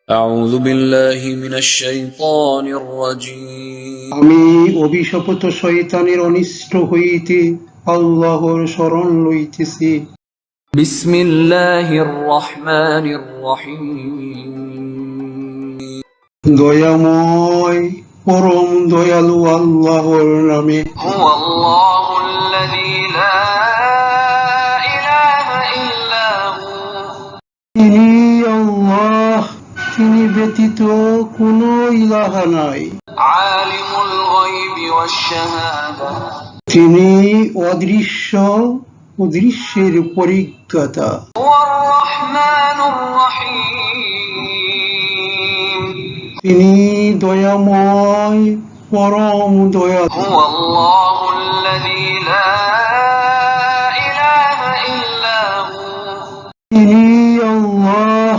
أعوذ بالله من الشيطان الرجيم আমি অভিশপ্ত শয়তানের অনিষ্ট হইতে আল্লাহর শরণ লইতেছি। بسم الله الرحمن الرحيم দয়াময় পরম দয়ালু আল্লাহর নামে। هو الله الذي لا إله إلا هو তিনি আল্লাহ, তিনি ব্যতীত কোনো ইলাহ নাই। عالم الغيب والشهادة তিনি অদৃশ্য ও দৃশ্যের পরিজ্ঞাতা। هو الرحمن الرحيم তিনি দয়াময় পরম দয়ালু। هو الله الذي لا إله إلا هو তিনি আল্লাহ,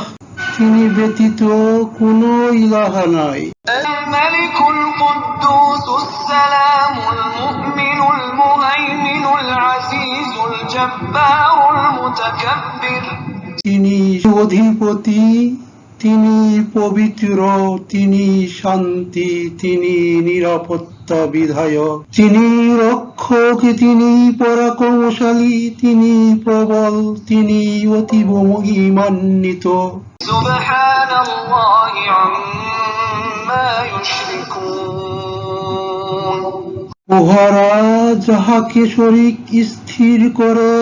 তিনি ব্যতীত কোনো ইলাহ নাই। الملك القدوس السلام المؤمن المهيمن العزيز الجبار المتكبر তিনি অধিপতি, তিনি পবিত্র, তিনি শান্তি, তিনি নিরাপত্তা বিধায়ক, তিনি রক্ষক, তিনি পরাক্রমশালী, তিনি প্রবল, তিনি অতীব মহিমান্বিত। سبحان الله عما يشركون উহারা যাহাকে শরীক স্থির করে,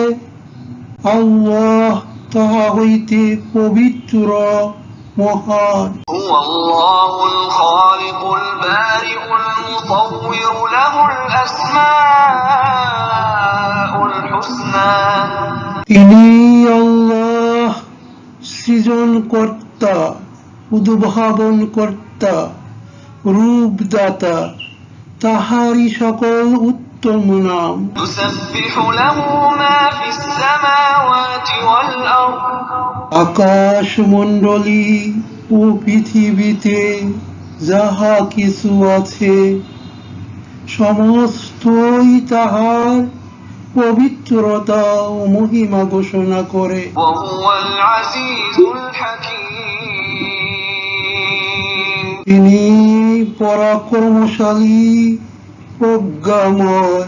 আল্লাহ তাহা হইতে পবিত্র মহান। هو الله الخالق البارئ المصور له الأسماء الحسنى তিনি আল্লাহ সৃজনকর্তা, উদ্ভাবন কর্তা, রূপদাতা, তাহারই সকল উত্তম নাম। يسبح له ما في السماوات والأرض আকাশ মণ্ডলী ও পৃথিবীতে যাহা কিছু আছে সমস্তই তাহার পবিত্রতা ও মহিমা ঘোষণা করে। وهو العزيز الحكيم তিনি পরাক্রমশালী, প্রজ্ঞাময়।